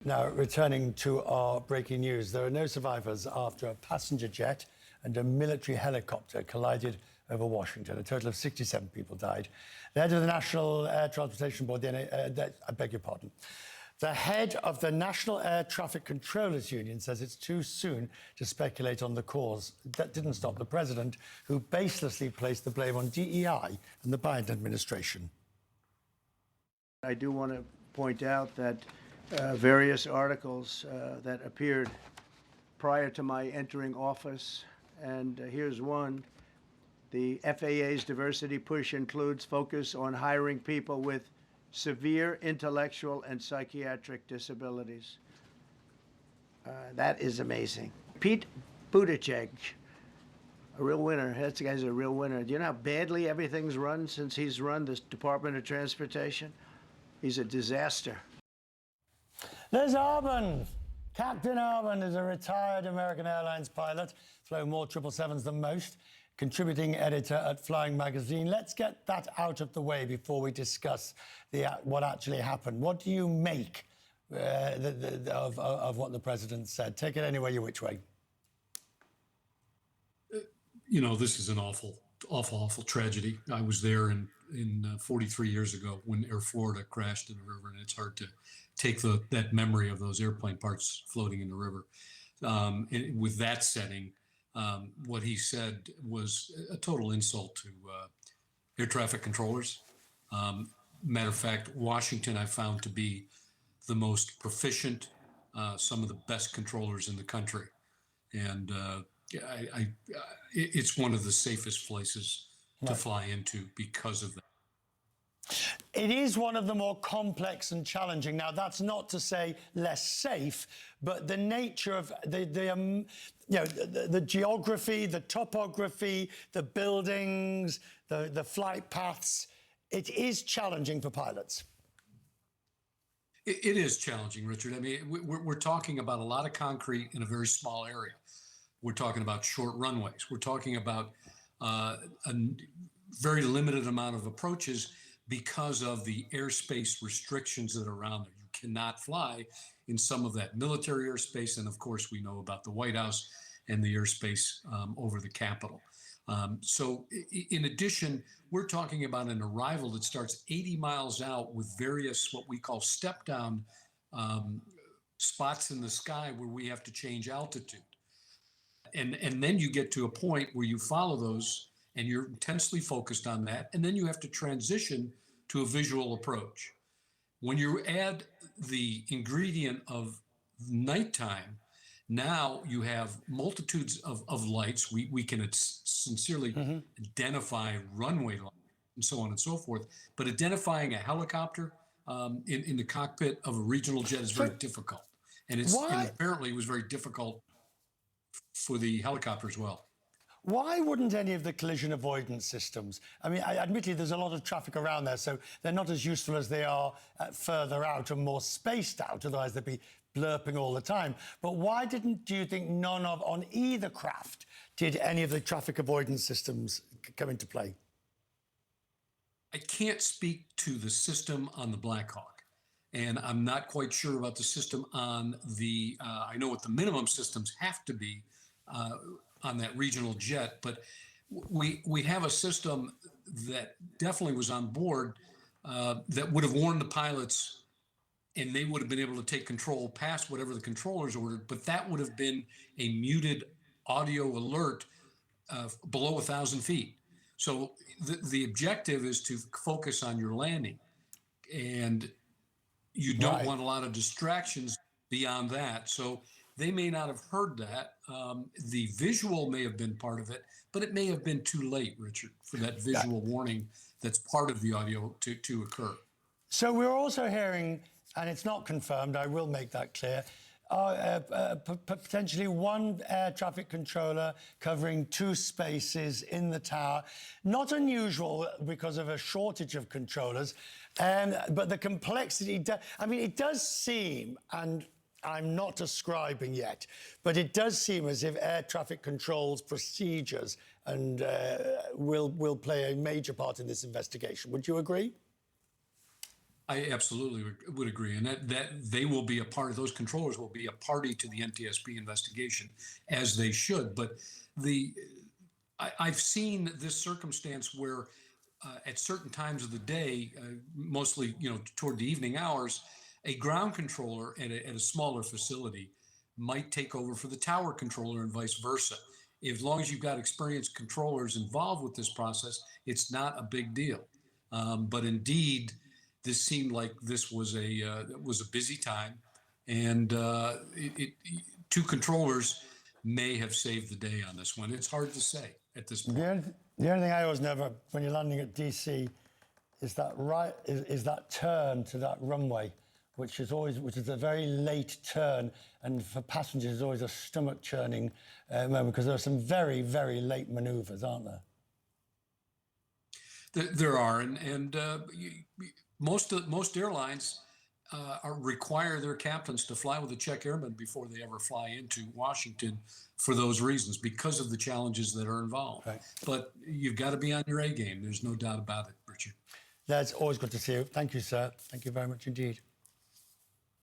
Now, returning to our breaking news, there are no survivors after a passenger jet and a military helicopter collided over Washington. A total of 67 people died. The head of the National Air Transportation Board, I beg your pardon. The head of the National Air Traffic Controllers Union says it's too soon to speculate on the cause. That didn't stop the president, who baselessly placed the blame on DEI and the Biden administration. I do want to point out that various articles that appeared prior to my entering office, and here's one. The FAA's diversity push includes focus on hiring people with severe intellectual and psychiatric disabilities. That is amazing. Pete Buttigieg, a real winner. That guy's a real winner. Do you know how badly everything's run since he's run this Department of Transportation? He's a disaster. There's Abend. Captain Abend is a retired American Airlines pilot, flown more 777s than most, contributing editor at Flying Magazine. Let's get that out of the way before we discuss what actually happened. What do you make of what the president said? Take it any way, which way. You know, this is an awful tragedy. I was there in 43 years ago when Air Florida crashed in the river, and it's hard to take that memory of those airplane parts floating in the river. With that setting, what he said was a total insult to air traffic controllers. Matter of fact, Washington I found to be the most proficient, some of the best controllers in the country, and it's one of the safest places to fly into because of that. It is one of the more complex and challenging. Now, that's not to say less safe, but the nature of the geography, the topography, the buildings, the flight paths, it is challenging for pilots. It is challenging, Richard. I mean, we're talking about a lot of concrete in a very small area. We're talking about short runways. We're talking about a very limited amount of approaches because of the airspace restrictions that are around there. You cannot fly in some of that military airspace. And of course, we know about the White House and the airspace over the Capitol. So in addition, we're talking about an arrival that starts 80 miles out with various what we call step down spots in the sky where we have to change altitude. And then you get to a point where you follow those and you're intensely focused on that. And then you have to transition to a visual approach. When you add the ingredient of nighttime, now you have multitudes of lights. We can sincerely identify runway lights and so on and so forth. But identifying a helicopter in the cockpit of a regional jet is very difficult. And apparently it was very difficult for the helicopter as well. Why wouldn't any of the collision avoidance systems? I mean, admittedly, there's a lot of traffic around there, so they're not as useful as they are further out and more spaced out, otherwise they'd be blurping all the time. But why do you think on either craft, did any of the traffic avoidance systems come into play? I can't speak to the system on the Black Hawk, and I'm not quite sure about the system on the, I know what the minimum systems have to be on that regional jet, but we have a system that definitely was on board that would have warned the pilots, and they would have been able to take control past whatever the controllers ordered, but that would have been a muted audio alert below 1,000 feet. So the objective is to focus on your landing, and you don't want a lot of distractions beyond that. So they may not have heard that. The visual may have been part of it, but it may have been too late, Richard, for that visual warning that's part of the audio to occur. So we're also hearing, and it's not confirmed, I will make that clear, potentially one air traffic controller covering two spaces in the tower. Not unusual because of a shortage of controllers, but the complexity, I mean, it does seem, and I'm not ascribing yet, but it does seem as if air traffic controls procedures and will play a major part in this investigation. Would you agree? I absolutely would agree, and that they will be a part of those controllers will be a party to the NTSB investigation, as they should. But the I've seen this circumstance where at certain times of the day, mostly toward the evening hours, a ground controller at a smaller facility might take over for the tower controller and vice versa. As long as you've got experienced controllers involved with this process, it's not a big deal. But indeed, this seemed like this was a busy time, and two controllers may have saved the day on this one. It's hard to say at this point. The only thing I always know about when you're landing at DC is that is that turn to that runway, which is a very late turn, and for passengers is always a stomach churning moment, because there are some very, very late manoeuvres, aren't there? There are, and most airlines require their captains to fly with a check airman before they ever fly into Washington for those reasons, because of the challenges that are involved. Right. But you've got to be on your A game. There's no doubt about it, Richard. That's always good to see you. Thank you, sir. Thank you very much indeed.